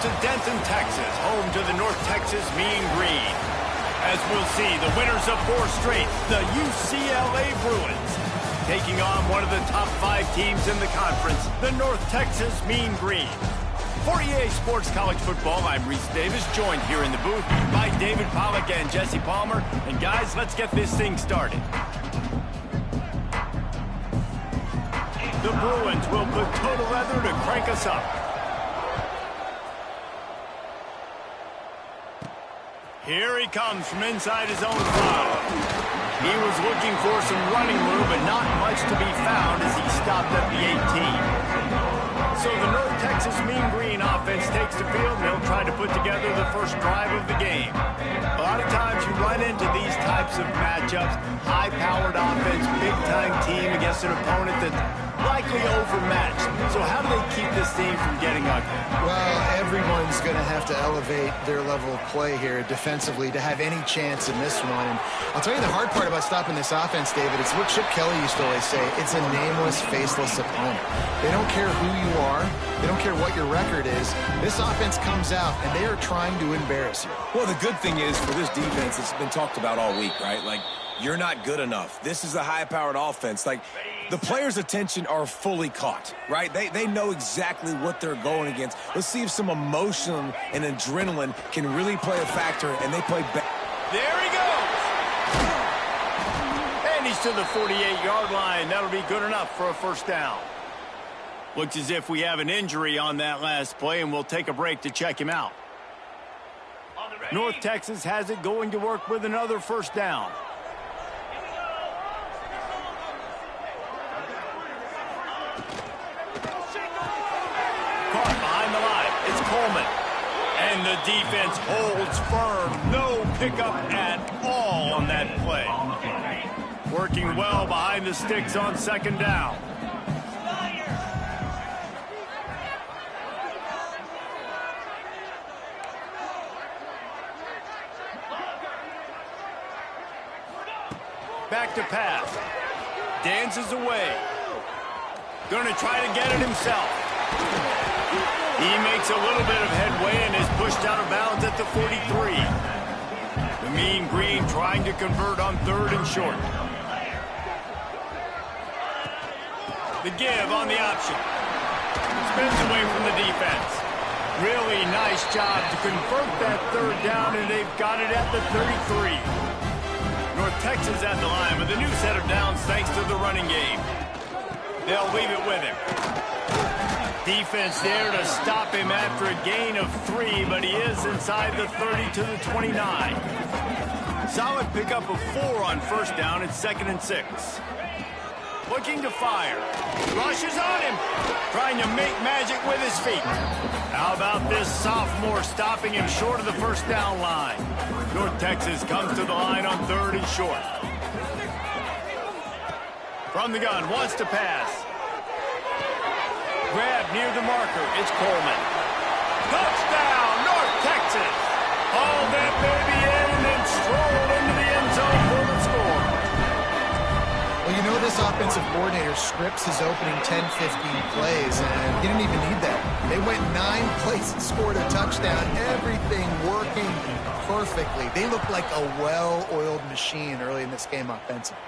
to Denton, Texas, home to the North Texas Mean Green. As we'll see, the winners of 4 straight, the UCLA Bruins, taking on one of the top 5 teams in the conference, the North Texas Mean Green. For EA Sports College Football, I'm Reese Davis, joined here in the booth by David Pollack and Jesse Palmer. And guys, let's get this thing started. The Bruins will put total leather to crank us up. Here he comes from inside his own 5. He was looking for some running room, but not much to be found as he stopped at the 18. So the North Texas Mean Green offense takes the field, and they'll try to put together the first drive of the game. A lot of times you run into these types of matchups, high-powered offense, big-time team against an opponent that's likely overmatched. So how do they keep this team from getting ugly? Well, everyone's going to have to elevate their level of play here defensively to have any chance in this one. And I'll tell you the hard part about stopping this offense, David, it's what Chip Kelly used to always say. It's a nameless, faceless opponent. They don't care who you are. They don't care what your record is. This offense comes out, and they are trying to embarrass you. Well, the good thing is for this defense, it's been talked about all week, right? Like, you're not good enough. This is a high-powered offense. Like, the players' attention are fully caught, right? They know exactly what they're going against. Let's see if some emotion and adrenaline can really play a factor, and they play back. There he goes! And he's to the 48-yard line. That'll be good enough for a first down. Looks as if we have an injury on that last play, and we'll take a break to check him out. North Texas has it going to work with another first down. Caught behind the line. It's Coleman. And the defense holds firm. No pickup at all on that play. Working well behind the sticks on second down. Back to pass. Dances away. Going to try to get it himself. He makes a little bit of headway and is pushed out of bounds at the 43. The Mean Green trying to convert on 3rd and short. The give on the option. Spins away from the defense. Really nice job to convert that 3rd down, and they've got it at the 33. North Texas at the line with a new set of downs thanks to the running game. They'll leave it with him. Defense there to stop him after a gain of 3, but he is inside the 30 to the 29. Solid pickup of 4 on first down. It's 2nd and 6. Looking to fire. Rushes on him. Trying to make magic with his feet. How about this sophomore stopping him short of the first down line? North Texas comes to the line on 3rd and short. From the gun, wants to pass. Grab near the marker. It's Coleman. Touchdown, North Texas. Haul that baby in and then stroll into the end zone for the score. Well, you know this offensive coordinator scripts his opening 10, 15 plays, and he didn't even need that. They went 9 plays and scored a touchdown. Everything working perfectly. They look like a well-oiled machine early in this game offensively.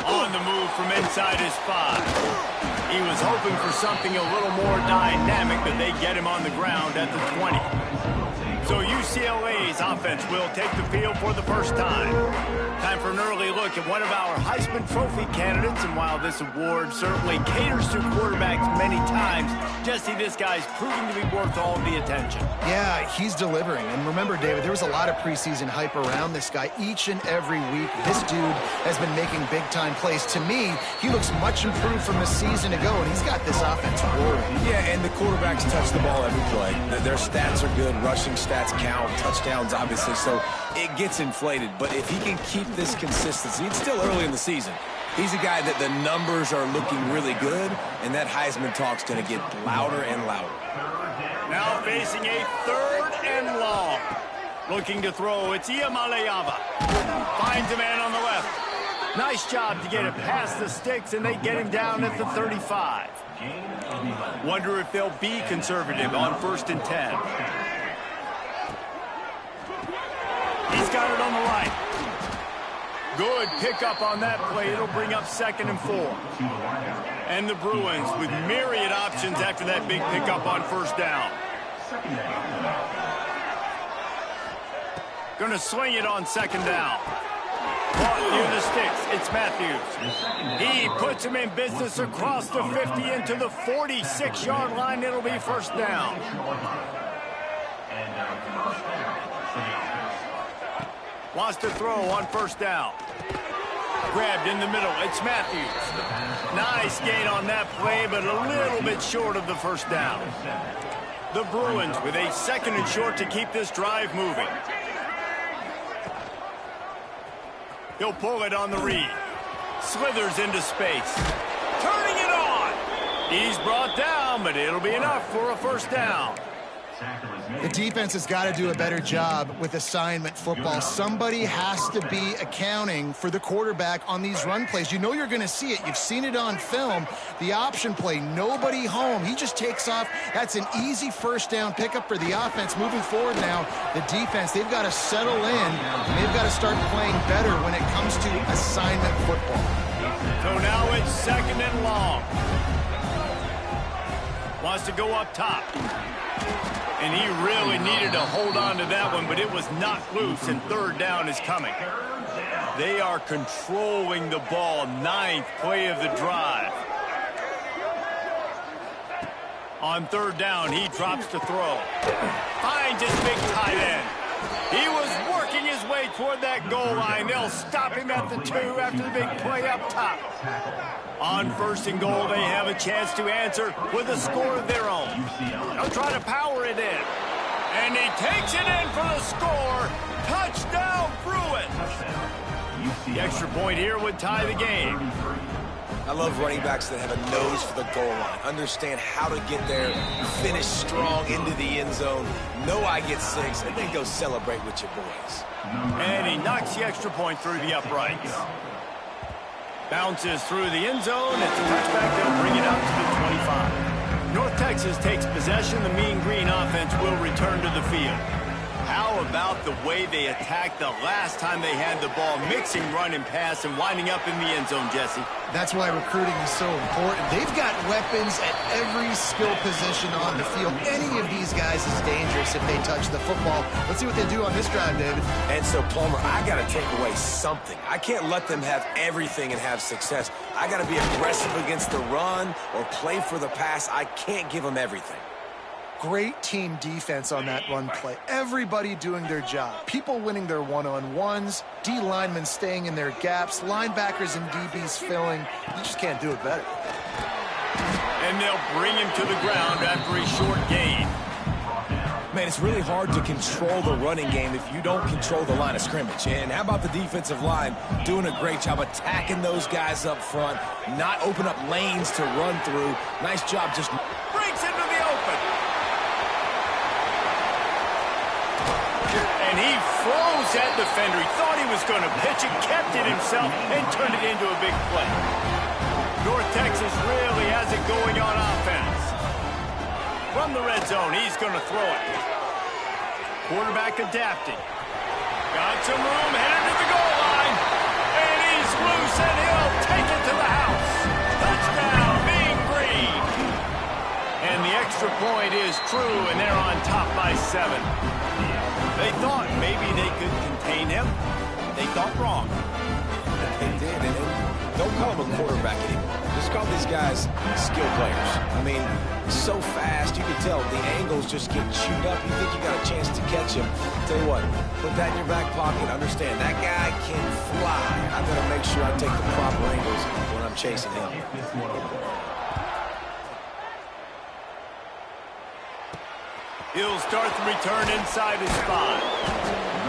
On the move from inside his 5. He was hoping for something a little more dynamic, but they get him on the ground at the 20. So UCLA's offense will take the field for the first time. Time for an early look at one of our Heisman Trophy candidates, and while this award certainly caters to quarterbacks many times, Jesse, this guy's proving to be worth all the attention. Yeah, he's delivering. And remember, David, there was a lot of preseason hype around this guy each and every week. This dude has been making big-time plays. To me, he looks much improved from a season ago, and he's got this offense roaring. Yeah, and the quarterbacks touch the ball every play. Their stats are good. Rushing stats count. Touchdowns, obviously. So it gets inflated. But if he can keep this consistency, it's still early in the season. He's a guy that the numbers are looking really good, and that Heisman talk's going to get louder and louder. Now facing a 3rd and long. Looking to throw, it's Iamaleava. Finds a man on the left. Nice job to get it past the sticks, and they get him down at the 35. Wonder if they'll be conservative on 1st and 10. He's got it on the right. Good pickup on that play. It'll bring up 2nd and 4. And the Bruins with myriad options after that big pickup on 1st down. Gonna swing it on 2nd down. Caught near the sticks. It's Matthews. He puts him in business across the 50 into the 46-yard line. It'll be 1st down. Wants to throw on 1st down. Grabbed in the middle. It's Matthews. Nice gain on that play, but a little bit short of the 1st down. The Bruins with a 2nd and short to keep this drive moving. He'll pull it on the read. Slithers into space. Turning it on. He's brought down, but it'll be enough for a 1st down. The defense has got to do a better job with assignment football. Somebody has to be accounting for the quarterback on these run plays. You know you're going to see it. You've seen it on film. The option play, nobody home. He just takes off. That's an easy 1st down pickup for the offense. Moving forward now, the defense, they've got to settle in, and they've got to start playing better when it comes to assignment football. So now it's 2nd and long. Wants to go up top. And he really needed to hold on to that one, but it was knocked loose, and 3rd down is coming. They are controlling the ball. 9th play of the drive. On 3rd down, he drops to throw. Finds his big tight end. He was working his way toward that goal line. They'll stop him at the 2 after the big play up top. On 1st and goal, they have a chance to answer with a score of their own. They'll try to power it in. And he takes it in for the score. Touchdown, Bruins. The extra point here would tie the game. I love running backs that have a nose for the goal line. Understand how to get there, finish strong into the end zone, know I get 6, and then go celebrate with your boys. And he knocks the extra point through the uprights. Bounces through the end zone. It's a touchback. They'll bring it out to the 25. North Texas takes possession. The Mean Green offense will return to the field. How about the way they attacked the last time they had the ball, mixing run and pass and winding up in the end zone, Jesse? That's why recruiting is so important. They've got weapons at every skill position on the field. Any of these guys is dangerous if they touch the football. Let's see what they do on this drive, David. And so, Palmer, I got to take away something. I can't let them have everything and have success. I got to be aggressive against the run or play for the pass. I can't give them everything. Great team defense on that run play. Everybody doing their job. People winning their one-on-ones, D linemen staying in their gaps, linebackers and DBs filling. You just can't do it better. And they'll bring him to the ground after a short gain. Man, it's really hard to control the running game if you don't control the line of scrimmage. And how about the defensive line doing a great job attacking those guys up front, not open up lanes to run through. Nice job just breaks into the open. And he froze that defender. He thought he was going to pitch it, kept it himself, and turned it into a big play. North Texas really has it going on offense. From the red zone, he's going to throw it. Quarterback adapting. Got some room, headed to the goal line. And he's loose, and he'll take it to the house. Touchdown, Mean Green. And the extra point is true, and they're on top by 7. They thought maybe they could contain him. They thought wrong. They did, and don't call him a quarterback anymore. Just call these guys skill players. I mean, so fast, you can tell the angles just get chewed up. You think you got a chance to catch him. Tell you what, put that in your back pocket. Understand, that guy can fly. I gotta make sure I take the proper angles when I'm chasing him. He'll start the return inside his spot.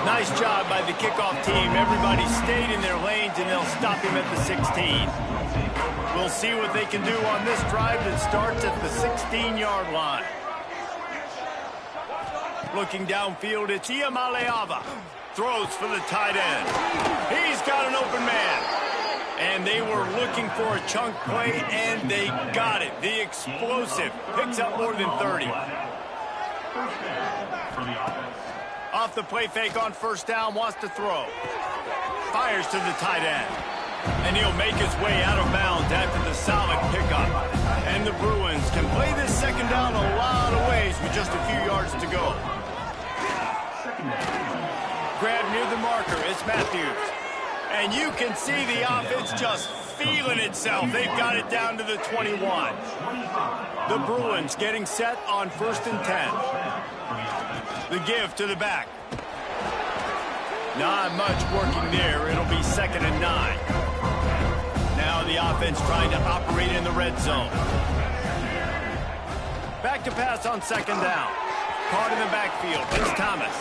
Nice job by the kickoff team. Everybody stayed in their lanes, and they'll stop him at the 16. We'll see what they can do on this drive that starts at the 16-yard line. Looking downfield, it's Iamaleava. Throws for the tight end. He's got an open man. And they were looking for a chunk play, and they got it. The explosive picks up more than 30. Off the play fake on first down, wants to throw. Fires to the tight end. And he'll make his way out of bounds after the solid pickup. And the Bruins can play this second down a lot of ways with just a few yards to go. Grab near the marker, it's Matthews. And you can see the offense just feeling itself. They've got it down to the 21. The Bruins getting set on 1st and 10. The give to the back. Not much working there. It'll be 2nd and 9. Now the offense trying to operate in the red zone. Back to pass on 2nd down. Caught in the backfield. It's Thomas.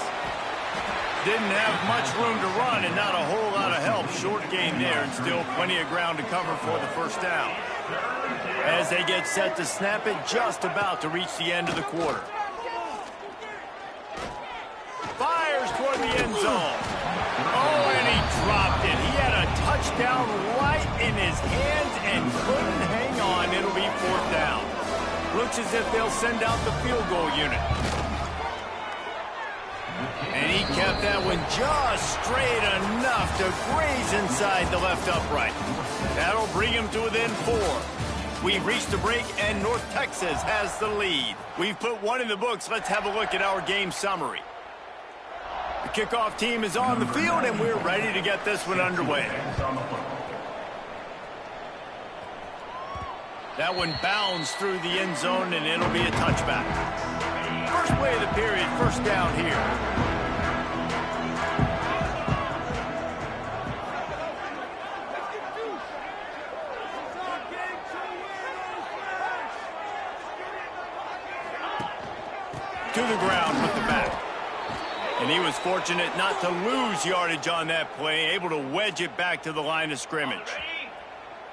Didn't have much room to run and not a whole lot of help. Short gain there and still plenty of ground to cover for the 1st down. As they get set to snap it, just about to reach the end of the quarter. Fires toward the end zone. Oh, and he dropped it. He had a touchdown right in his hands and couldn't hang on. It'll be 4th down. Looks as if they'll send out the field goal unit. And he kept that one just straight enough to graze inside the left upright. That'll bring him to within 4. We've reached the break, and North Texas has the lead. We've put one in the books. Let's have a look at our game summary. The kickoff team is on the field, and we're ready to get this one underway. That one bounds through the end zone, and it'll be a touchback. First play of the period, 1st down here. To the ground with the back. And he was fortunate not to lose yardage on that play, able to wedge it back to the line of scrimmage.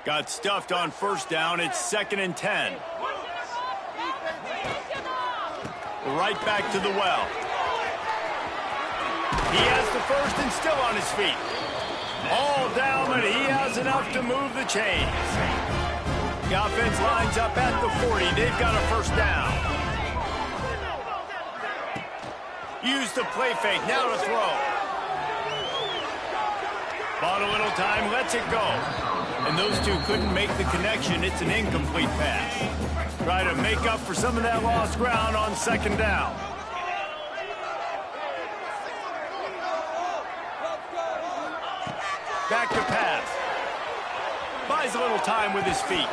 Got stuffed on 1st down. It's 2nd and 10. Right back to the well. He has the 1st and still on his feet. All down, but he has enough to move the chains. The offense lines up at the 40. They've got a 1st down. Use the play fake, now to throw. Bought a little time, lets it go. And those two couldn't make the connection. It's an incomplete pass. Try to make up for some of that lost ground on 2nd down. Back to pass. Buys a little time with his feet.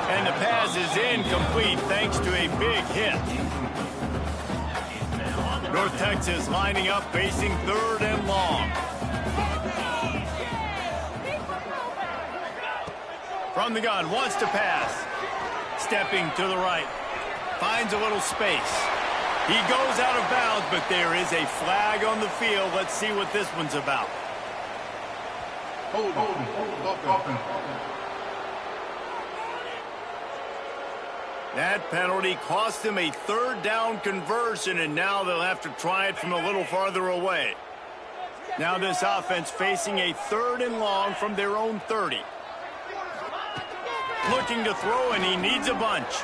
And the pass is incomplete thanks to a big hit. North Texas lining up, facing 3rd and long. From the gun, wants to pass. Stepping to the right. Finds a little space. He goes out of bounds, but there is a flag on the field. Let's see what this one's about. That penalty cost them a 3rd down conversion, and now they'll have to try it from a little farther away. Now this offense facing a 3rd and long from their own 30. Looking to throw, and he needs a bunch.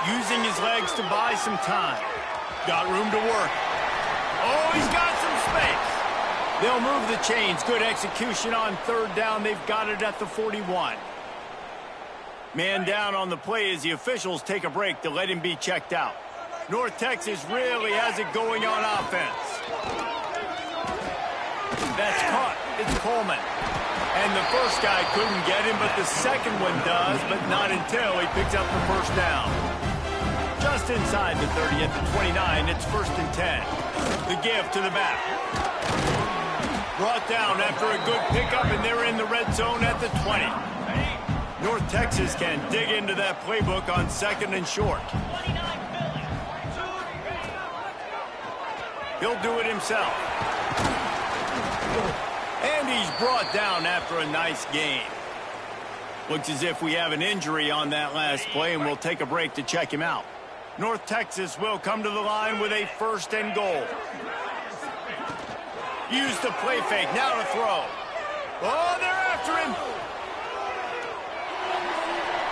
Using his legs to buy some time. Got room to work. Oh, he's got some space. They'll move the chains. Good execution on 3rd down. They've got it at the 41. Man down on the play as the officials take a break to let him be checked out. North Texas really has it going on offense. That's caught. It's Coleman. And the first guy couldn't get him, but the second one does, but not until he picks up the 1st down. Just inside the 30 at the 29, it's 1st and 10. The give to the back. Brought down after a good pickup, and they're in the red zone at the 20. North Texas can dig into that playbook on 2nd and short. He'll do it himself. And he's brought down after a nice gain. Looks as if we have an injury on that last play, and we'll take a break to check him out. North Texas will come to the line with a 1st and goal. Use the play fake, now to throw. Oh, they're after him.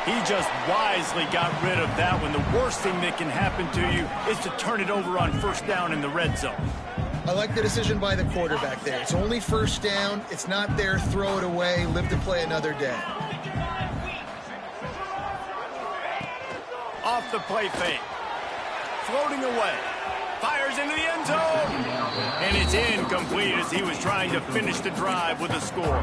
He just wisely got rid of that one. The worst thing that can happen to you is to turn it over on first down in the red zone. I like the decision by the quarterback there. It's only first down. It's not there. Throw it away. Live to play another day. Off the play fake. Floating away. Fires into the end zone. And it's incomplete as he was trying to finish the drive with a score.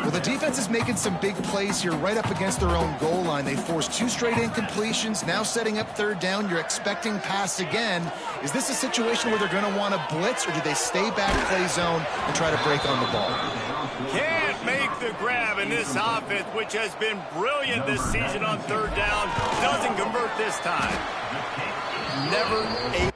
Well, the defense is making some big plays here right up against their own goal line. They forced 2 straight incompletions, now setting up third down. You're expecting pass again. Is this a situation where they're going to want to blitz, or do they stay back play zone and try to break on the ball? Can't make the grab in this offense, which has been brilliant this season on third down. Doesn't convert this time. Never a...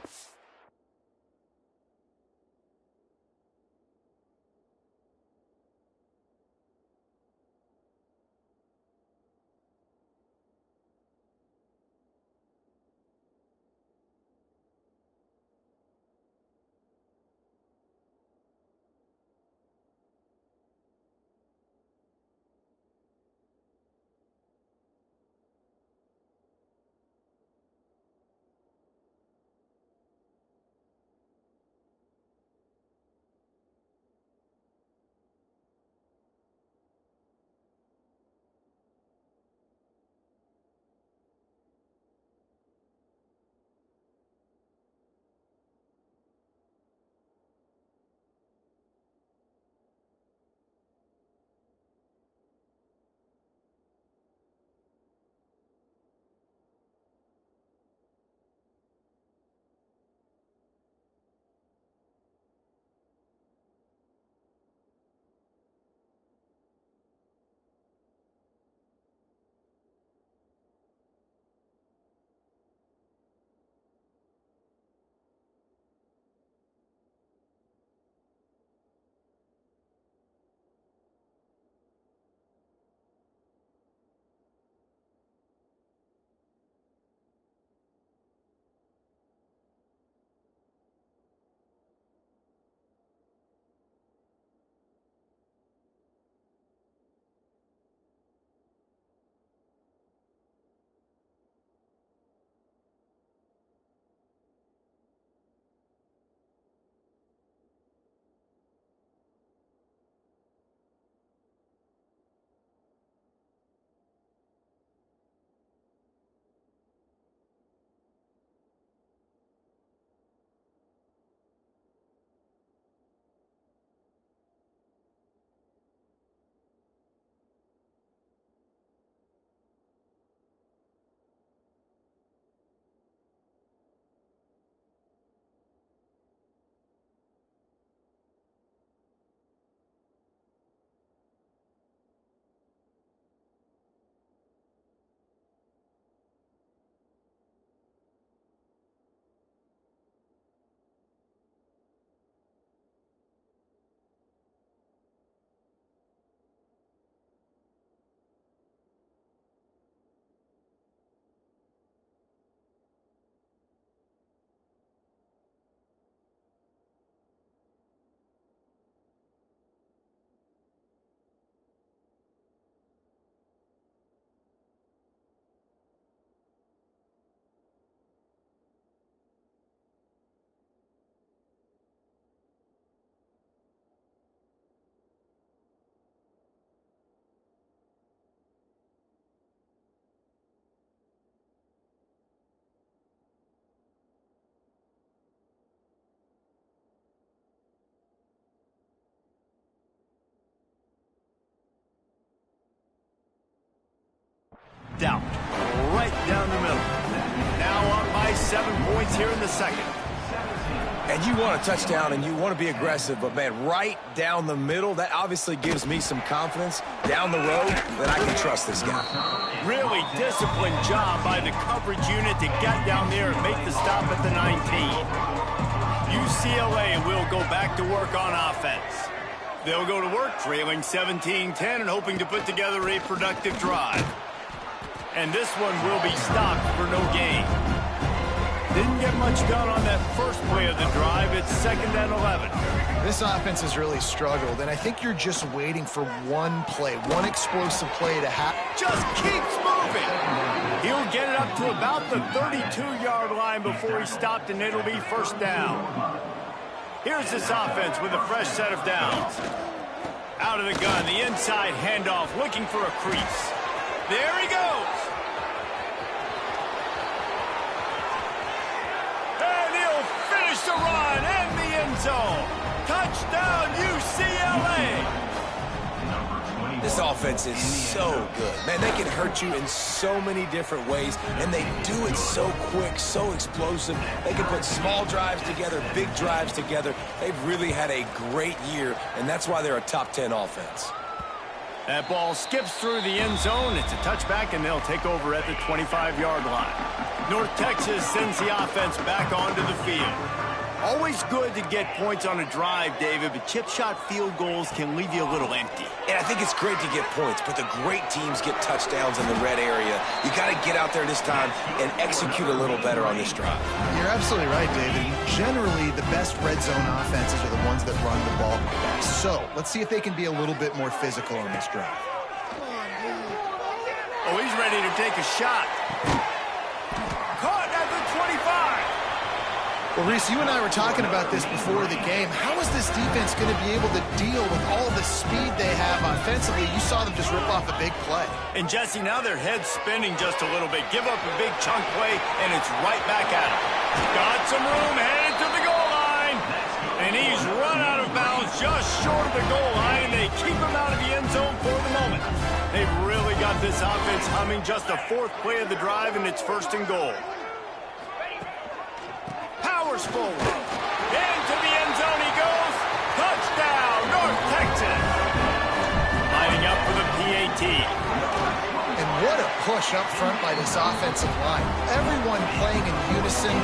Down. Right down the middle. Now up by 7 points here in the second. And you want a touchdown and you want to be aggressive, but, man, right down the middle, that obviously gives me some confidence down the road that I can trust this guy. Really disciplined job by the coverage unit to get down there and make the stop at the 19. UCLA will go back to work on offense. They'll go to work trailing 17-10 and hoping to put together a productive drive. And this one will be stopped for no gain. Didn't get much done on that first play of the drive. It's 2nd and 11. This offense has really struggled, and I think you're just waiting for one play, one explosive play to happen. Just keeps moving. He'll get it up to about the 32-yard line before he stopped, and it'll be 1st down. Here's this offense with a fresh set of downs. Out of the gun, the inside handoff, looking for a crease. There he goes. And he'll finish the run in the end zone. Touchdown, UCLA. This offense is so good. Man, they can hurt you in so many different ways, and they do it so quick, so explosive. They can put small drives together, big drives together. They've really had a great year, and that's why they're a top 10 offense. That ball skips through the end zone. It's a touchback, and they'll take over at the 25-yard line. North Texas sends the offense back onto the field. Always good to get points on a drive, David, but chip shot field goals can leave you a little empty. And I think it's great to get points, but the great teams get touchdowns in the red area. You got to get out there this time and execute a little better on this drive. You're absolutely right, David. Generally, the best red zone offenses are the ones that run the ball best. So let's see if they can be a little bit more physical on this drive. Oh, he's ready to take a shot. Caught at the 25. Well, Reese, you and I were talking about this before the game. How is this defense going to be able to deal with all the speed they have offensively? You saw them just rip off a big play. And, Jesse, now their head's spinning just a little bit. Give up a big chunk play, and it's right back at him. Got some room, headed to the goal line. And he's run out of bounds just short of the goal line. They keep him out of the end zone for the moment. They've really got this offense humming. Just the 4th play of the drive, and it's 1st and goal. Powers forward. Into the end zone he goes. Touchdown, North Texas. Lining up for the PAT. And what a push up front by this offensive line. Everyone playing in unison,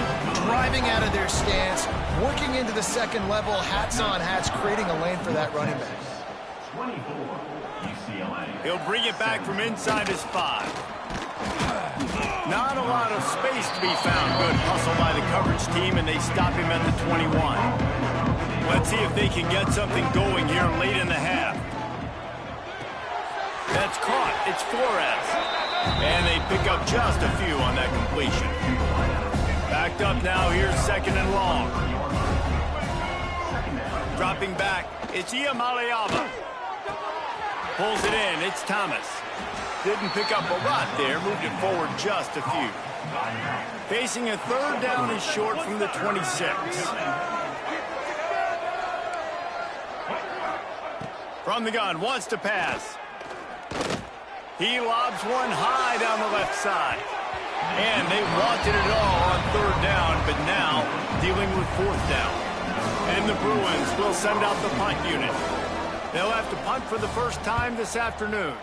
driving out of their stance, working into the 2nd level, hats on hats, creating a lane for that running back. 24, UCLA. He'll bring it back from inside his 5. Not a lot of space to be found. Good hustle by the coverage team, and they stop him at the 21. Let's see if they can get something going here late in the half. That's caught. It's Flores. And they pick up just a few on that completion. Backed up now. Here's 2nd and long. Dropping back. It's Iamaleava. Pulls it in. It's Thomas. Didn't pick up a lot there. Moved it forward just a few. Facing a 3rd down is short from the 26. From the gun, wants to pass. He lobs one high down the left side. And they wanted it all on 3rd down, but now dealing with 4th down. And the Bruins will send out the punt unit. They'll have to punt for the first time this afternoon.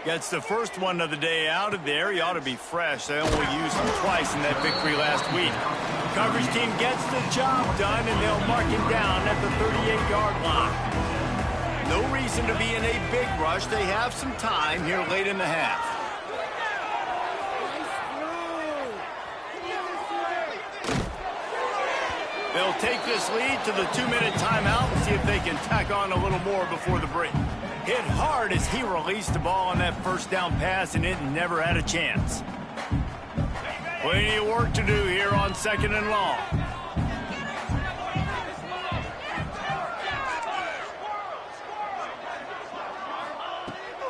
Gets the first one of the day out of there. He ought to be fresh. They only used him twice in that victory last week. Coverage team gets the job done, and they'll mark him down at the 38-yard line. No reason to be in a big rush. They have some time here late in the half. They'll take this lead to the 2-minute timeout and see if they can tack on a little more before the break. Hit hard as he released the ball on that 1st down pass, and it never had a chance. Plenty of work to do here on 2nd and long.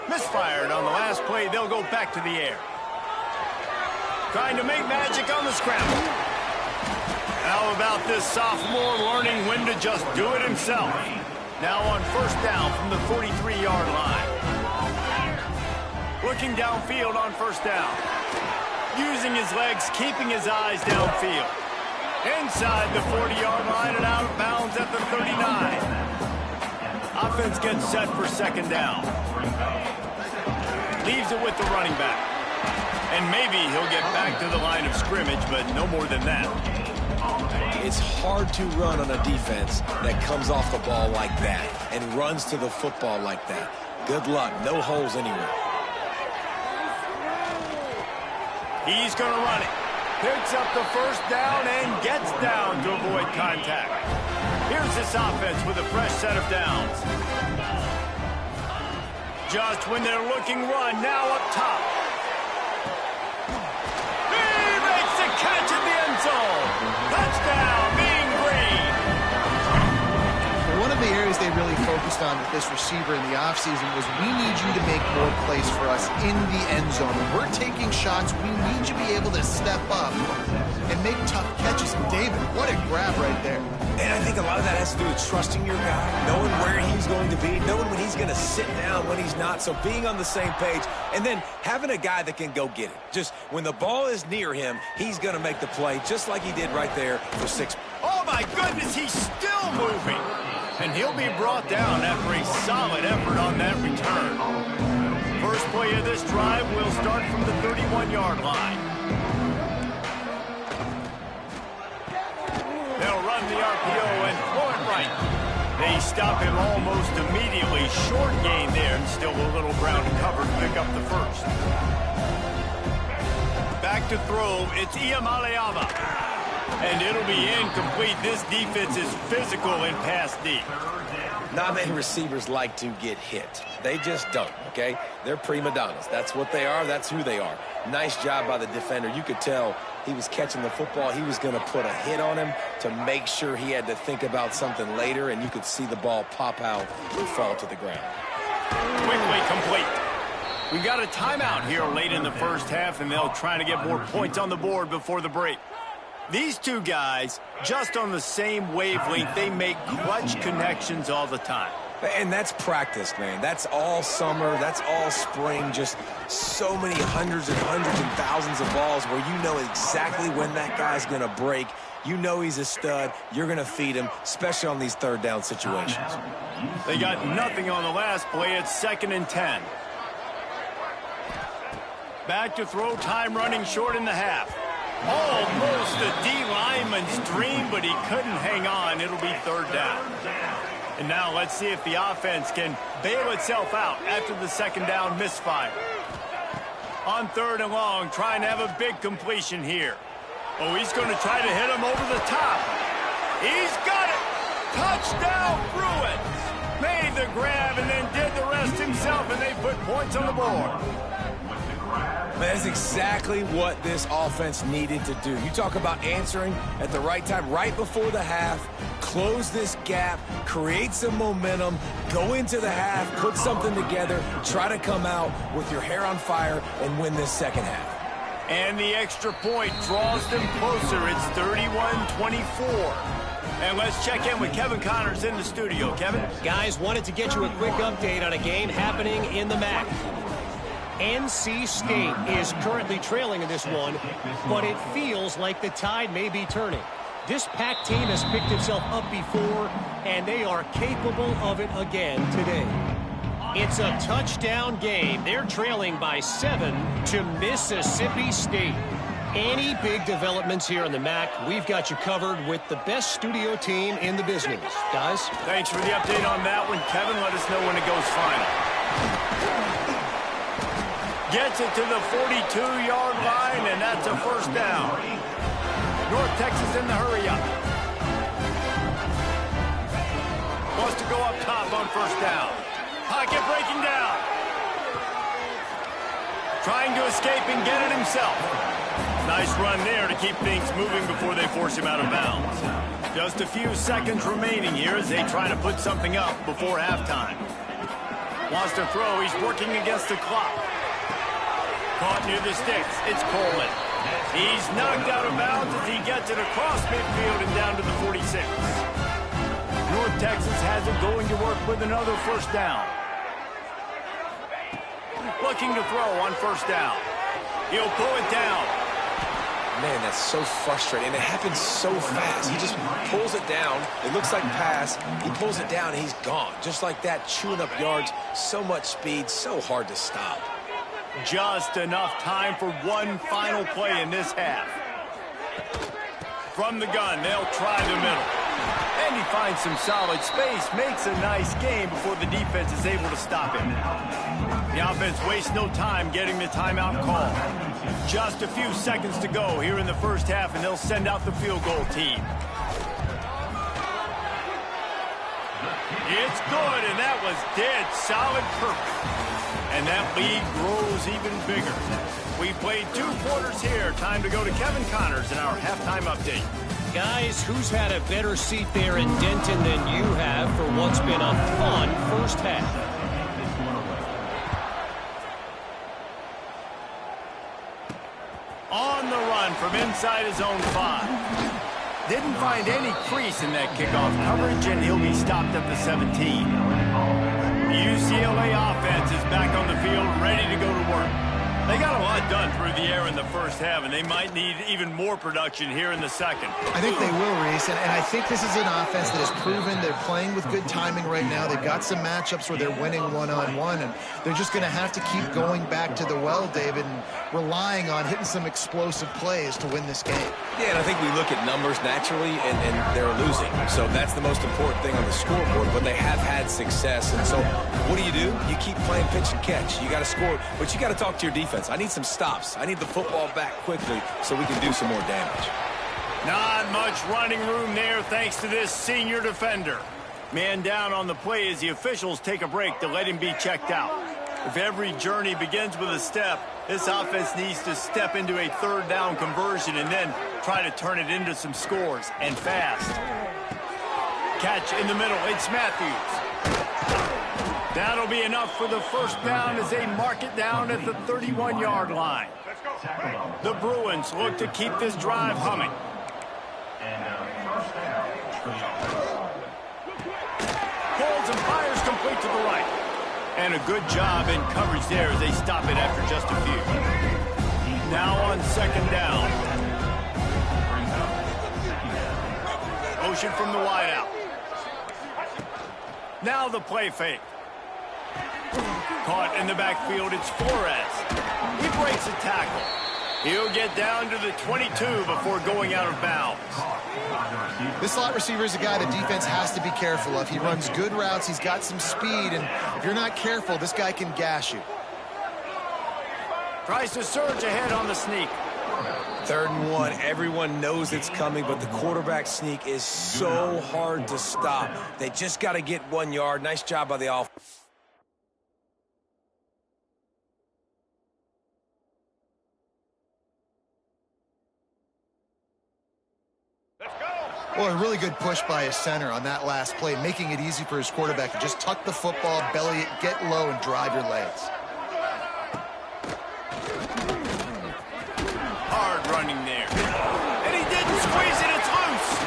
Misfired on the last play. They'll go back to the air. Trying to make magic on the scramble. How about this sophomore learning when to just do it himself? Now on 1st down from the 43-yard line. Looking downfield on 1st down. Using his legs, keeping his eyes downfield. Inside the 40-yard line and out of bounds at the 39. Offense gets set for 2nd down. Leaves it with the running back. And maybe he'll get back to the line of scrimmage, but no more than that. It's hard to run on a defense that comes off the ball like that and runs to the football like that. Good luck. No holes anywhere. He's going to run it. Picks up the first down and gets down to avoid contact. Here's this offense with a fresh set of downs. Just when they're looking run, now up top. He makes the catch in the end zone. Touchdown, Mean Green. One of the areas they really focused on with this receiver in the offseason was we need you to make more plays for us in the end zone. When we're taking shots, we need you to be able to step up and make tough catches. David, what a grab right there. And I think a lot of that has to do with trusting your guy, knowing where he's going to be, knowing when he's going to sit down, when he's not. So being on the same page, and then having a guy that can go get it. Just when the ball is near him, he's going to make the play, just like he did right there for 6. Oh, my goodness, he's still moving. And he'll be brought down after a solid effort on that return. First play of this drive will start from the 31-yard line. They'll run the RPO and throw it right. They stop him almost immediately. Short gain there, and still a little ground cover to pick up the first. Back to throw, it's Iamaleava. And it'll be incomplete. This defense is physical and pass deep. Not many receivers like to get hit. They just don't, okay? They're prima donnas. That's what they are. That's who they are. Nice job by the defender. You could tell he was catching the football. He was going to put a hit on him to make sure he had to think about something later, and you could see the ball pop out and fall to the ground. Quickly complete. We've got a timeout here late in the first half, and they'll try to get more points on the board before the break. These two guys, just on the same wavelength, they make clutch connections all the time. And that's practice, man. That's all summer. That's all spring. Just so many hundreds and thousands of balls where you know exactly when that guy's going to break. You know he's a stud. You're going to feed him, especially on these third down situations. They got nothing on the last play. It's 2nd and 10. Back to throw, time running short in the half. Almost a D lineman's dream, but he couldn't hang on. It'll be 3rd down. And now let's see if the offense can bail itself out after the 2nd down misfire. On 3rd and long, trying to have a big completion here. Oh, he's going to try to hit him over the top. He's got it. Touchdown, Bruins. Made the grab and then did the rest himself, and they put points on the board. That's exactly what this offense needed to do. You talk about answering at the right time, right before the half, close this gap, create some momentum, go into the half, put something together, try to come out with your hair on fire and win this second half. And the extra point draws them closer. It's 31-24. And let's check in with Kevin Connors in the studio. Kevin? Guys, wanted to get you a quick update on a game happening in the MAC. NC State is currently trailing in this one, but it feels like the tide may be turning. This Pac team has picked itself up before, and they are capable of it again today. It's a touchdown game. They're trailing by 7 to Mississippi State. Any big developments here in the MAC, we've got you covered with the best studio team in the business. Guys? Thanks for the update on that one, Kevin. Let us know when it goes final. Gets it to the 42-yard line, and that's a 1st down. North Texas in the hurry-up. Wants to go up top on 1st down. Pocket breaking down. Trying to escape and get it himself. Nice run there to keep things moving before they force him out of bounds. Just a few seconds remaining here as they try to put something up before halftime. Wants to throw. He's working against the clock. Caught near the sticks. It's Coleman. He's knocked out of bounds as he gets it across midfield and down to the 46. North Texas has it going to work with another 1st down. Looking to throw on 1st down. He'll pull it down. Man, that's so frustrating. And it happens so fast. He just pulls it down. It looks like pass. He pulls it down, and he's gone. Just like that, chewing up yards. So much speed, so hard to stop. Just enough time for one final play in this half. From the gun, they'll try the middle. And he finds some solid space, makes a nice game before the defense is able to stop him. The offense wastes no time getting the timeout call. Just a few seconds to go here in the first half, and they'll send out the field goal team. It's good, and that was dead solid perfect. And that lead grows even bigger. We played 2 quarters here. Time to go to Kevin Connors in our halftime update. Guys, who's had a better seat there in Denton than you have for what's been a fun first half? On the run from inside his own 5. Didn't find any crease in that kickoff coverage, and he'll be stopped at the 17. The UCLA offense is back on the field, ready to go to work. They got a lot done through the air in the first half, and they might need even more production here in the second. I think they will, Reese, and I think this is an offense that has proven they're playing with good timing right now. They've got some matchups where they're winning one-on-one, and they're just going to have to keep going back to the well, David, and relying on hitting some explosive plays to win this game. Yeah, and I think we look at numbers naturally, and they're losing. So that's the most important thing on the scoreboard, but they have had success. And so what do? You keep playing pitch and catch. You got to score, but you got to talk to your defense. I need some stops. I need the football back quickly so we can do some more damage. Not much running room there thanks to this senior defender. Man down on the play as the officials take a break to let him be checked out. If every journey begins with a step, this offense needs to step into a 3rd down conversion and then try to turn it into some scores, and fast. Catch in the middle. It's Matthews. That'll be enough for the first down as they mark it down at the 31-yard line. The Bruins look to keep this drive humming. Holds and fires complete to the right. And a good job in coverage there as they stop it after just a few. Now on 2nd down. Motion from the wideout. Now the play fake. Caught in the backfield, it's Flores. He breaks a tackle. He'll get down to the 22 before going out of bounds. This slot receiver is a guy the defense has to be careful of. He runs good routes, he's got some speed, and if you're not careful, this guy can gash you. Tries to surge ahead on the sneak. 3rd and 1, everyone knows it's coming, but the quarterback sneak is so hard to stop. They just got to get 1 yard. Nice job by the offense. Well, a really good push by his center on that last play, making it easy for his quarterback to just tuck the football, belly it, get low, and drive your legs. Hard running there. And he didn't squeeze it, it's loose.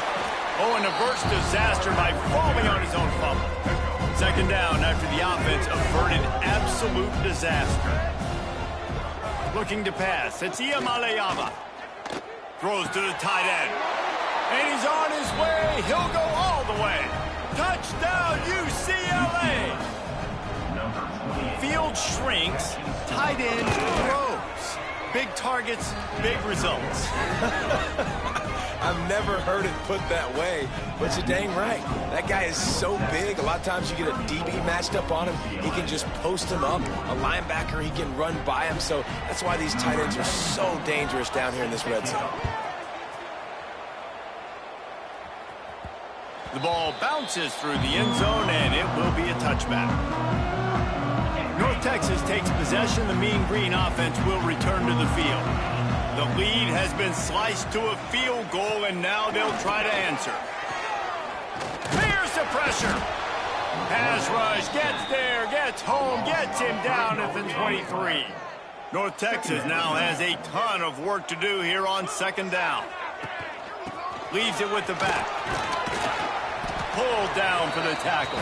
Oh, and averts disaster by falling on his own fumble. 2nd down after the offense averted absolute disaster. Looking to pass, it's Iamaleava. Throws to the tight end. And he's on his way. He'll go all the way. Touchdown, UCLA. Field shrinks. Tight end grows. Big targets, big results. I've never heard it put that way, but you're dang right. That guy is so big. A lot of times you get a DB matched up on him. He can just post him up. A linebacker, he can run by him. So that's why these tight ends are so dangerous down here in this red zone. The ball bounces through the end zone, and it will be a touchback. North Texas takes possession. The Mean Green offense will return to the field. The lead has been sliced to a field goal, and now they'll try to answer. Here's the pressure. Pass rush, gets there, gets home, gets him down at the 23. North Texas now has a ton of work to do here on 2nd down. Leaves it with the back. Pulled down for the tackle.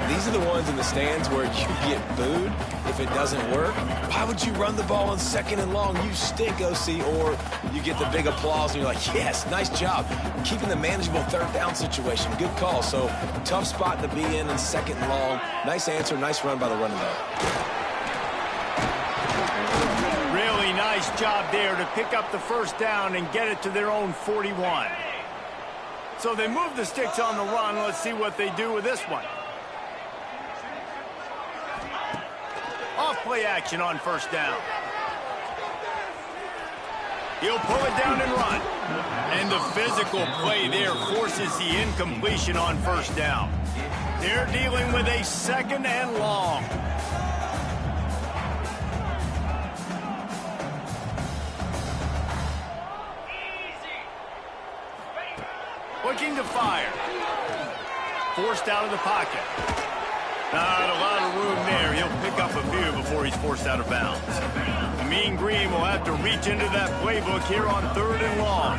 These are the ones in the stands where you get booed if it doesn't work. Why would you run the ball on 2nd and long? You stink, OC. Or you get the big applause and you're like, yes, nice job. Keeping the manageable 3rd down situation. Good call. So tough spot to be in 2nd and long. Nice answer, nice run by the running back. Really nice job there to pick up the 1st down and get it to their own 41. So they move the sticks on the run. Let's see what they do with this one. Off play action on first down. He'll pull it down and run. And the physical play there forces the incompletion on first down. They're dealing with a 2nd and long. Looking to fire. Forced out of the pocket. Not a lot of room there. He'll pick up a few before he's forced out of bounds. The Mean Green will have to reach into that playbook here on 3rd and long.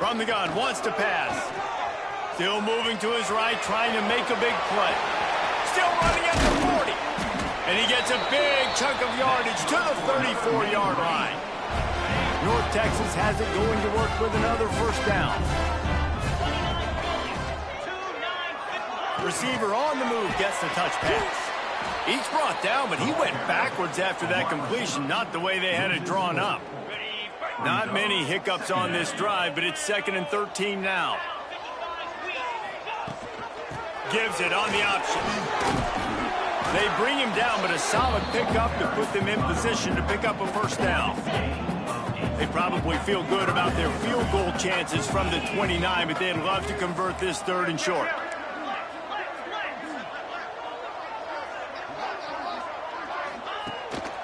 From the gun, wants to pass. Still moving to his right, trying to make a big play. Still running at the 40. And he gets a big chunk of yardage to the 34-yard line. North Texas has it going to work with another first down. Receiver on the move gets the touch pass. He's brought down, but he went backwards after that completion, not the way they had it drawn up. Not many hiccups on this drive, but it's 2nd and 13 now. Gives it on the option. They bring him down, but a solid pickup to put them in position to pick up a first down. They probably feel good about their field goal chances from the 29, but they'd love to convert this 3rd and short.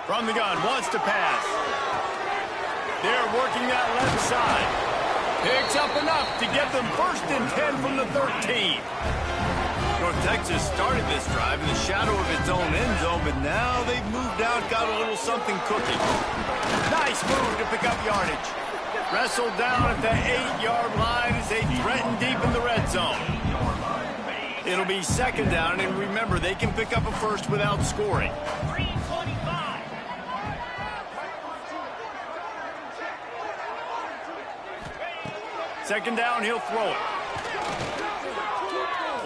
From the gun, wants to pass. They're working that left side. Picks up enough to get them 1st and 10 from the 13. North Texas started this drive in the shadow of its own end zone, but now they've moved out, got a little something cooking. Nice move to pick up yardage. Wrestled down at the 8-yard line as they threaten deep in the red zone. It'll be 2nd down, and remember, they can pick up a first without scoring. 2nd down, he'll throw it.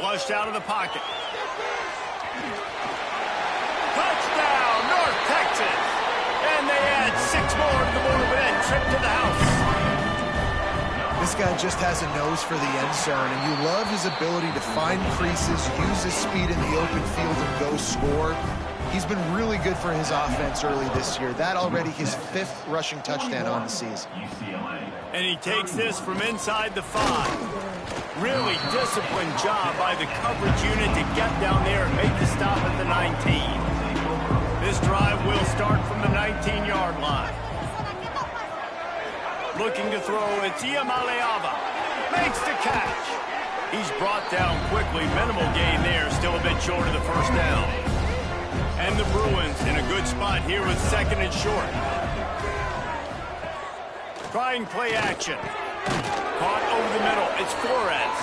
Flushed out of the pocket. Touchdown, North Texas! And they add 6 more to the board with that trip to the house. This guy just has a nose for the end zone, and you love his ability to find creases, use his speed in the open field, and go score. He's been really good for his offense early this year. That already his 5th rushing touchdown on the season. And he takes this from inside the 5. Really disciplined job by the coverage unit to get down there and make the stop at the 19. This drive will start from the 19-yard line. Looking to throw, it's Iamaleava. Makes the catch. He's brought down quickly. Minimal gain there, still a bit short of the first down. And the Bruins in a good spot here with 2nd and short. Trying play action. Caught over the middle. It's Flores.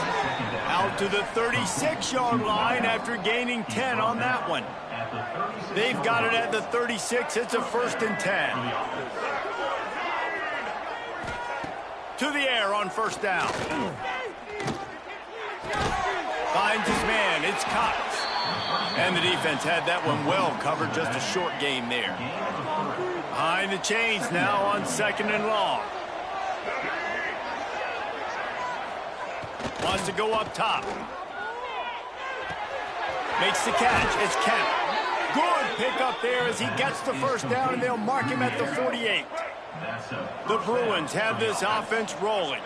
Out to the 36-yard line after gaining 10 on that one. They've got it at the 36. It's a 1st and 10. To the air on first down. Finds his man. It's Cox. And the defense had that one well covered. Just a short game there. Behind the chains now on 2nd and long. Wants to go up top. Makes the catch. It's Kemp. Good pick up there as he gets the first down, and they'll mark him at the 48. The Bruins have this offense rolling.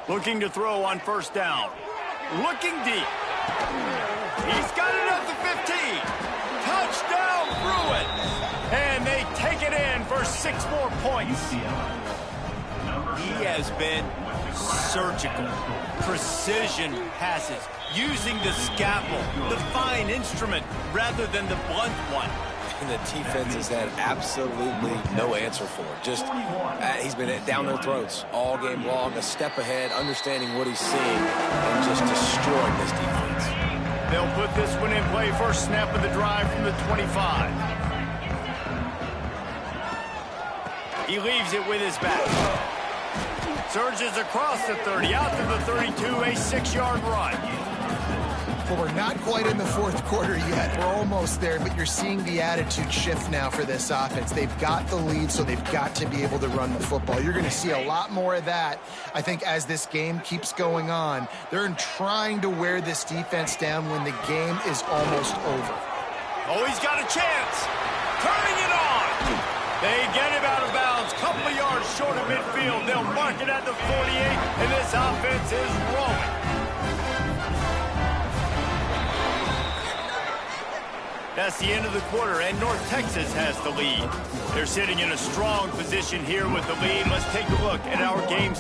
Looking to throw on first down. Looking deep. He's got it at the 15. Touchdown, Bruins. And they take it in for 6 more points. He has been surgical. Precision passes. Using the scalpel, the fine instrument, rather than the blunt one. And the defense has had absolutely no answer for it. Just, he's been down their throats all game long, a step ahead, understanding what he's seeing, and just destroying this defense. They'll put this one in play. First snap of the drive from the 25. He leaves it with his back. Surges across the 30, out to the 32, a 6-yard run. Well, we're not quite in the fourth quarter yet. We're almost there, but you're seeing the attitude shift now for this offense. They've got the lead, so they've got to be able to run the football. You're going to see a lot more of that, I think, as this game keeps going on. They're trying to wear this defense down when the game is almost over. Oh, he's got a chance. Turning it on. They get him out of bounds. Couple of yards short of midfield. They'll mark it at the 48, and this offense is rolling. That's the end of the quarter, and North Texas has the lead. They're sitting in a strong position here with the lead. Let's take a look at our game.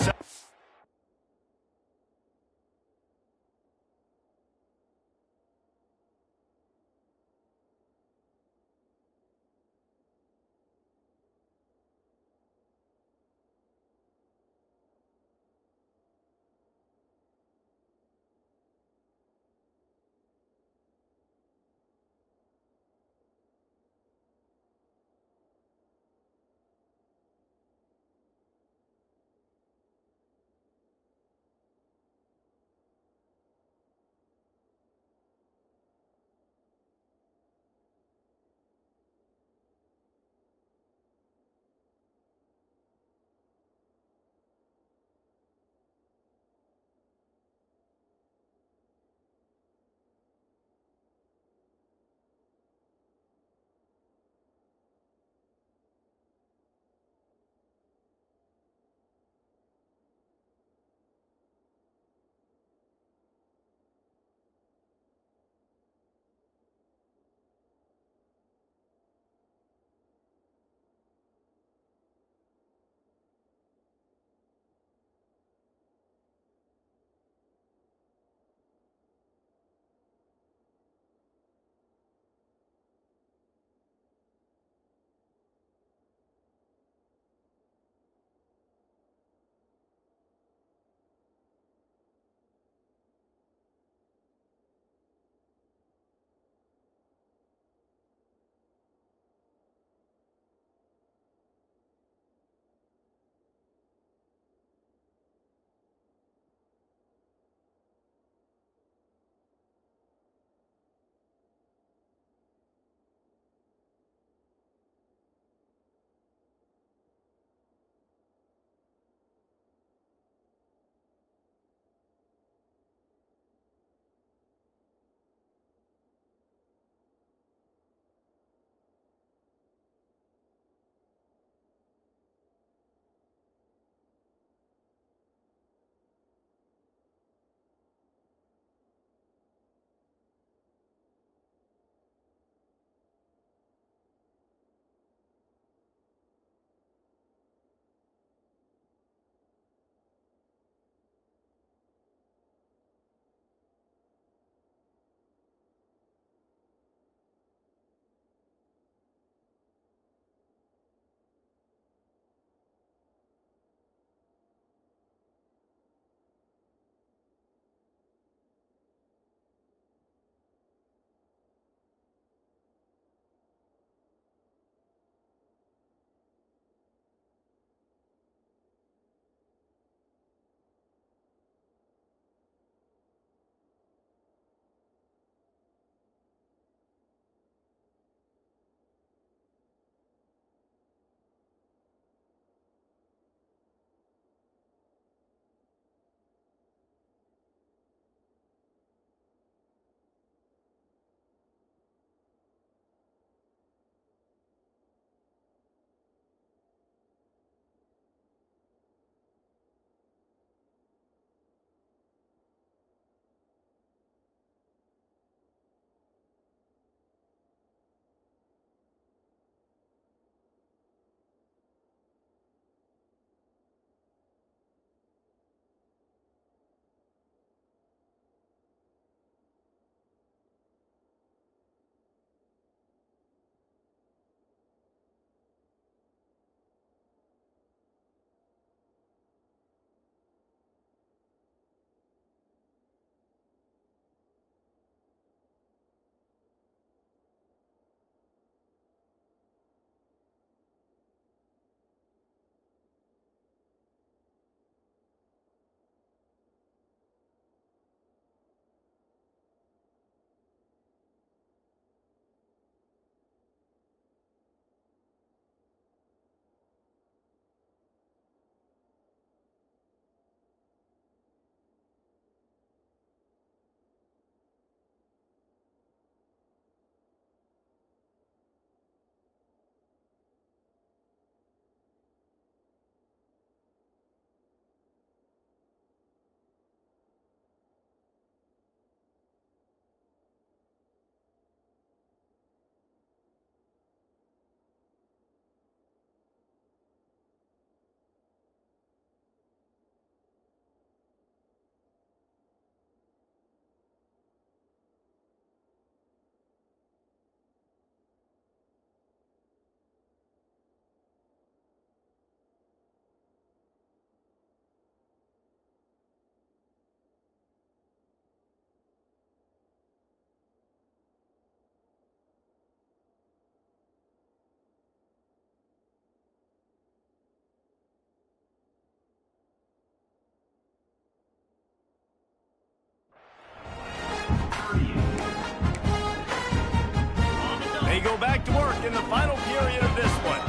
go back to work in the final period of this one.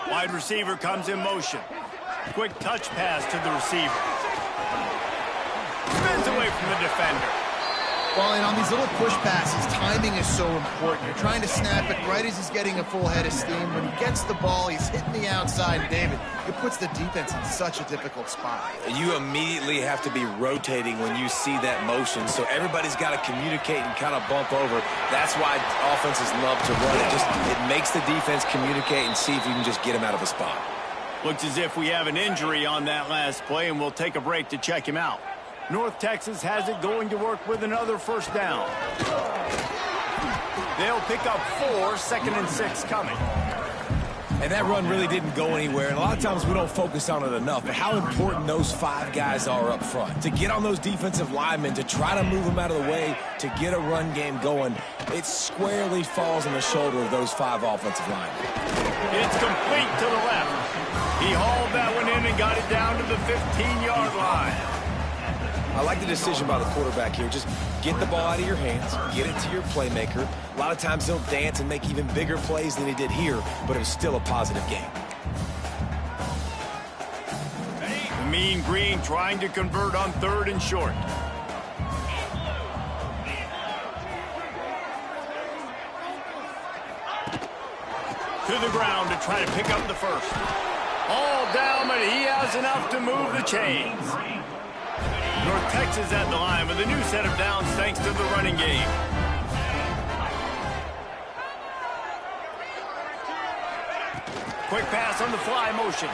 Wide receiver comes in motion. Quick touch pass to the receiver. Spins away from the defender. Well, and on these little push passes, timing is so important. You're trying to snap it right as he's getting a full head of steam. When he gets the ball, he's hitting the outside, David. It puts the defense in such a difficult spot. You immediately have to be rotating when you see that motion, so everybody's got to communicate and kind of bump over. That's why offenses love to run it. It makes the defense communicate and see if you can just get him out of a spot. Looks as if we have an injury on that last play, and we'll take a break to check him out. North Texas has it going to work with another first down. They'll pick up 4, 2nd and 6 coming. And that run really didn't go anywhere, and a lot of times we don't focus on it enough, but how important those 5 guys are up front. To get on those defensive linemen, to try to move them out of the way, to get a run game going, it squarely falls on the shoulder of those 5 offensive linemen. It's complete to the left. He hauled that one in and got it down to the 15-yard line. I like the decision by the quarterback here. Just get the ball out of your hands, get it to your playmaker. A lot of times he'll dance and make even bigger plays than he did here, but it was still a positive game. The Mean Green trying to convert on 3rd and short. To the ground to try to pick up the first. All down, but he has enough to move the chains. North Texas at the line with a new set of downs thanks to the running game. Quick pass on the fly motion.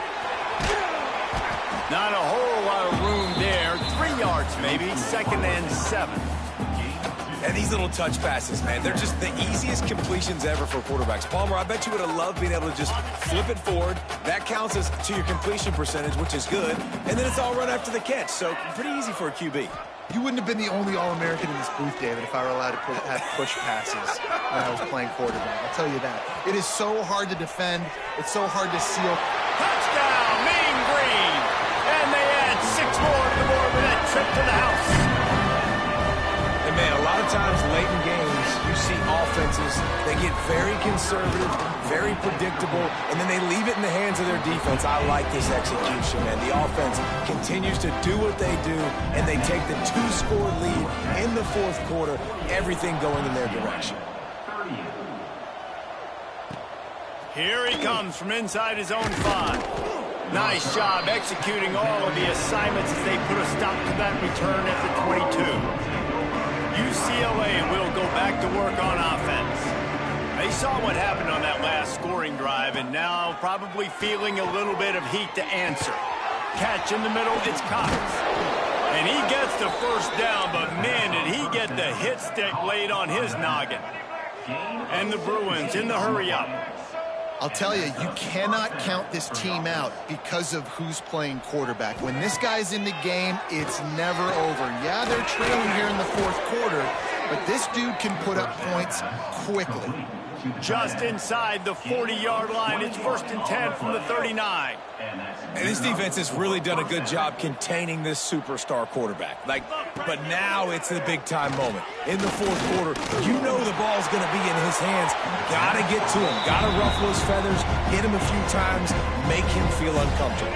Not a whole lot of room there. 3 yards maybe, 2nd and 7. And these little touch passes, man, they're just the easiest completions ever for quarterbacks. Palmer, I bet you would have loved being able to just flip it forward. That counts as to your completion percentage, which is good. And then it's all run after the catch, so pretty easy for a QB. You wouldn't have been the only All-American in this booth, David, if I were allowed to have push passes when I was playing quarterback. I'll tell you that. It is so hard to defend. It's so hard to seal. Touchdown, Mean Green! And they add 6 more to the board with that trip to the house. And, man, a lot of times late in games, you see offenses, they get very conservative, very predictable, and then they leave it in the hands of their defense. I like this execution, man. The offense continues to do what they do, and they take the 2-score lead in the 4th quarter, everything going in their direction. Here he comes from inside his own 5. Nice job executing all of the assignments as they put a stop to that return at the 22. UCLA will go back to work on offense. They saw what happened on that last scoring drive, and now probably feeling a little bit of heat to answer. Catch in the middle, it's Cox. And he gets the first down, but man, did he get the hit stick laid on his noggin. And the Bruins in the hurry-up. I'll tell you, you cannot count this team out because of who's playing quarterback. When this guy's in the game, it's never over. Yeah, they're trailing here in the 4th quarter, but this dude can put up points quickly. Just inside the 40-yard line. It's 1st and 10 from the 39. And this defense has really done a good job containing this superstar quarterback. But now it's the big-time moment. In the 4th quarter, you know the ball's going to be in his hands. Got to get to him. Got to ruffle his feathers, hit him a few times, make him feel uncomfortable.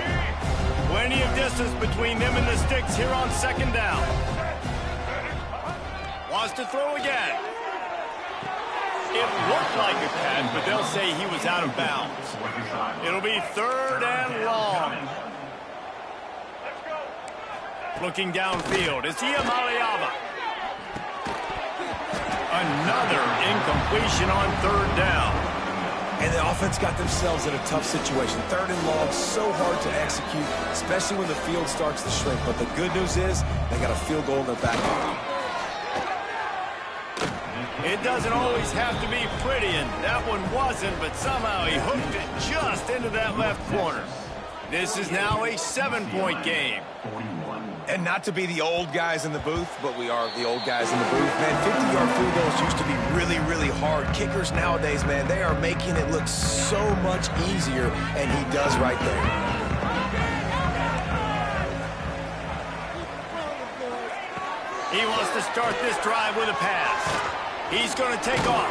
Plenty of distance between them and the sticks here on 2nd down. Wants to throw again. It looked like a catch, but they'll say he was out of bounds. It'll be 3rd and long. Looking downfield, it's Iamaleava. Another incompletion on 3rd down. And the offense got themselves in a tough situation. 3rd and long, so hard to execute, especially when the field starts to shrink. But the good news is they got a field goal in their back pocket. It doesn't always have to be pretty, and that one wasn't, but somehow he hooked it just into that left corner. This is now a 7-point game. And not to be the old guys in the booth, but we are the old guys in the booth. Man, 50-yard field goals used to be really, really hard. Kickers nowadays, man, they are making it look so much easier, and he does right there. He wants to start this drive with a pass. He's going to take off.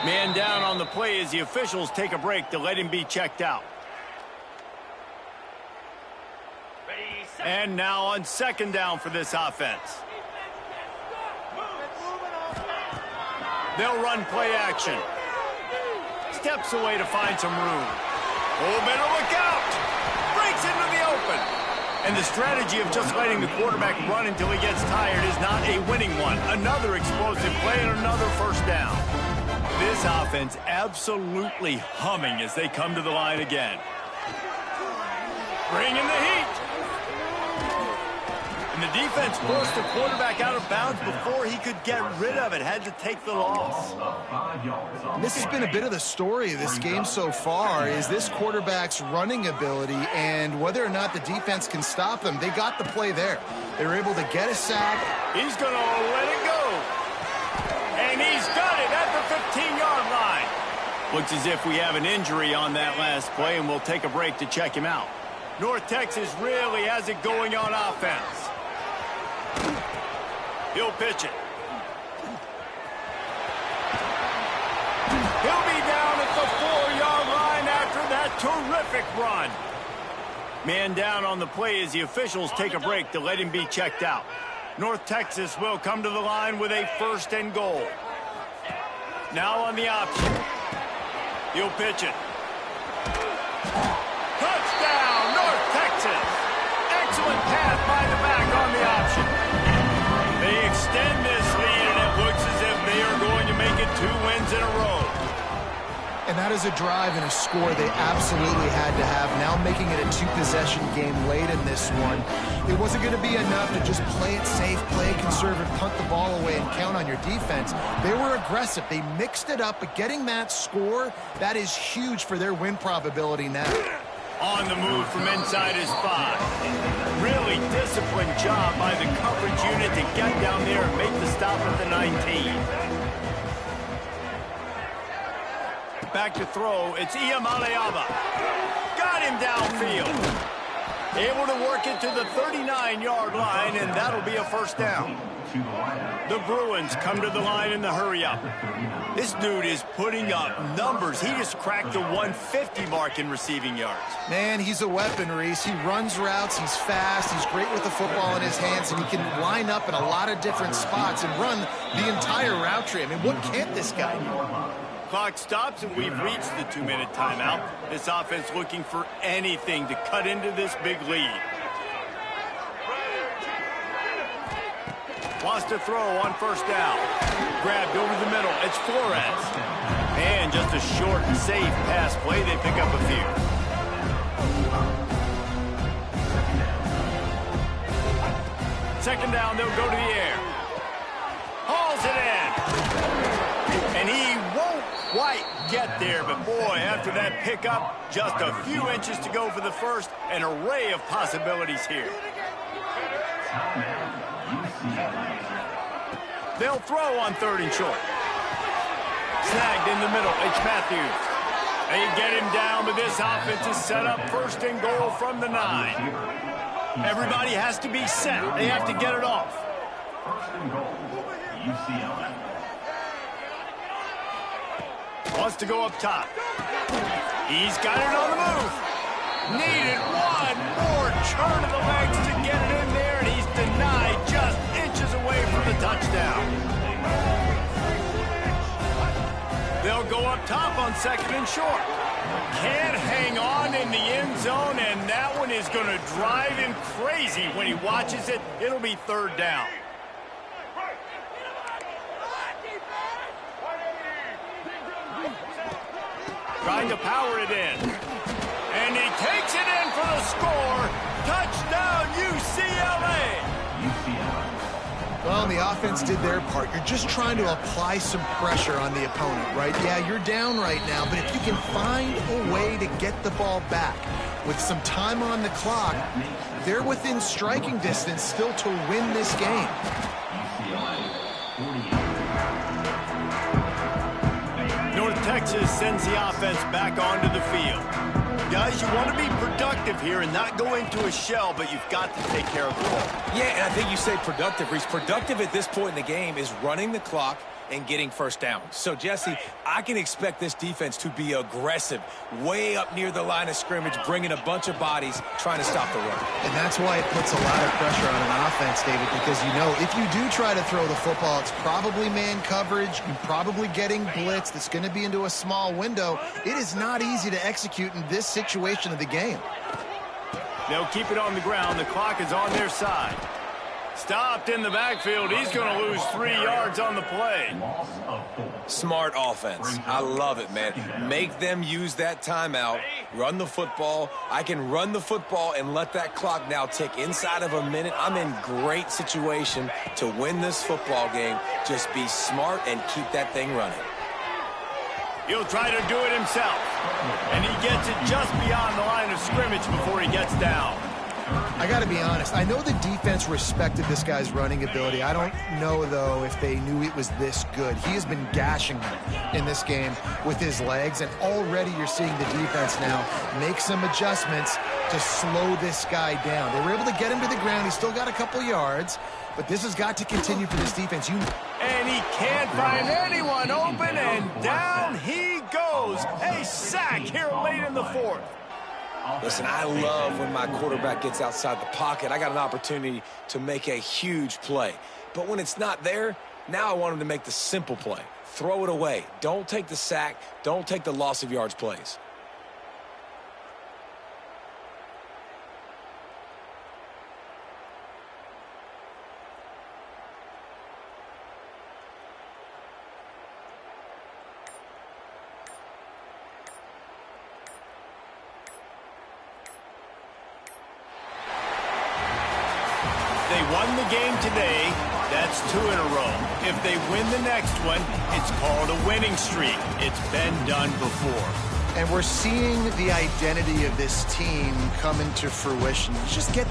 Man down on the play as the officials take a break to let him be checked out. And now on second down for this offense. They'll run play action. Steps away to find some room. Oh, better look out. Breaks into the open. And the strategy of just letting the quarterback run until he gets tired is not a winning one. Another explosive play and another first down. This offense absolutely humming as they come to the line again. Bringing the heat. And the defense forced the quarterback out of bounds before he could get rid of it. Had to take the loss. This has been a bit of the story of this game so far, is this quarterback's running ability and whether or not the defense can stop them. They got the play there. They were able to get a sack. He's going to let it go. And he's got it at the 15-yard line. Looks as if we have an injury on that last play, and we'll take a break to check him out. North Texas really has it going on offense. He'll pitch it. He'll be down at the 4-yard line after that terrific run. Man down on the play as the officials take a break to let him be checked out. North Texas will come to the line with a first and goal. Now on the option. He'll pitch it. Touchdown, North Texas. Excellent pass by the back on the option. They extend this lead, and it looks as if they are going to make it 2 wins in a row. And that is a drive and a score they absolutely had to have. Now making it a 2-possession game late in this one. It wasn't going to be enough to just play it safe, play it conservative, punt the ball away, and count on your defense. They were aggressive. They mixed it up, but getting that score, that is huge for their win probability now. On the move from inside his 5. Really disciplined job by the coverage unit to get down there and make the stop at the 19. Back to throw, it's Iamaleava. Got him downfield. Able to work it to the 39-yard line, and that'll be a first down. The Bruins come to the line in the hurry-up. This dude is putting up numbers. He just cracked the 150 mark in receiving yards. Man, he's a weapon, Reese. He runs routes, he's fast, he's great with the football in his hands, and he can line up in a lot of different spots and run the entire route tree. I mean, what can't this guy do? Clock stops, and we've reached the 2-minute timeout. This offense looking for anything to cut into this big lead. Wants to throw on first down. Grabbed over the middle. It's Flores. And just a short, safe pass play. They pick up a few. Second down, they'll go to the air. Hauls it in. And he won't quite get there, but boy, after that pickup, just a few inches to go for the first. An array of possibilities here. They'll throw on 3rd and short. Snagged in the middle. It's Matthews. They get him down, but this offense is set up 1st and goal from the 9. Everybody has to be set. They have to get it off. 1st and goal, UCLA. Wants to go up top. He's got it on the move. Needed one more turn of the legs to get it in there, and he's denied just inches away from the touchdown. They'll go up top on 2nd and short. Can't hang on in the end zone, and that one is going to drive him crazy when he watches it. It'll be 3rd down. Trying to power it in. And he takes it in for the score. Touchdown, UCLA. Well, the offense did their part. You're just trying to apply some pressure on the opponent, right? Yeah, you're down right now, but if you can find a way to get the ball back with some time on the clock, they're within striking distance still to win this game. North Texas sends the offense back onto the field. Guys, you want to be productive here and not go into a shell, but you've got to take care of the ball. Yeah, and I think you say productive, Reese. Productive at this point in the game is running the clock and getting first down. So, Jesse, I can expect this defense to be aggressive, way up near the line of scrimmage, bringing a bunch of bodies, trying to stop the run. And that's why it puts a lot of pressure on an offense, David, because you know if you do try to throw the football, it's probably man coverage, you're probably getting blitzed, it's going to be into a small window. It is not easy to execute in this situation of the game. They'll keep it on the ground. The clock is on their side. Stopped in the backfield. He's going to lose 3 yards on the play. Smart offense. I love it, man. Make them use that timeout. Run the football. I can run the football and let that clock now tick inside of a minute. I'm in great situation to win this football game. Just be smart and keep that thing running. He'll try to do it himself. And he gets it just beyond the line of scrimmage before he gets down. I got to be honest. I know the defense respected this guy's running ability. I don't know, though, if they knew it was this good. He has been gashing them in this game with his legs, and already you're seeing the defense now make some adjustments to slow this guy down. They were able to get him to the ground. He's still got a couple yards, but this has got to continue for this defense. And he can't find anyone open, and down he goes. A sack here late in the fourth. Listen, I love when my quarterback gets outside the pocket. I got an opportunity to make a huge play. But when it's not there, now I want him to make the simple play. Throw it away. Don't take the sack. Don't take the loss of yards plays. They won the game today. That's 2 in a row. If they win the next one, it's called a winning streak. It's been done before. And we're seeing the identity of this team come into fruition. Just get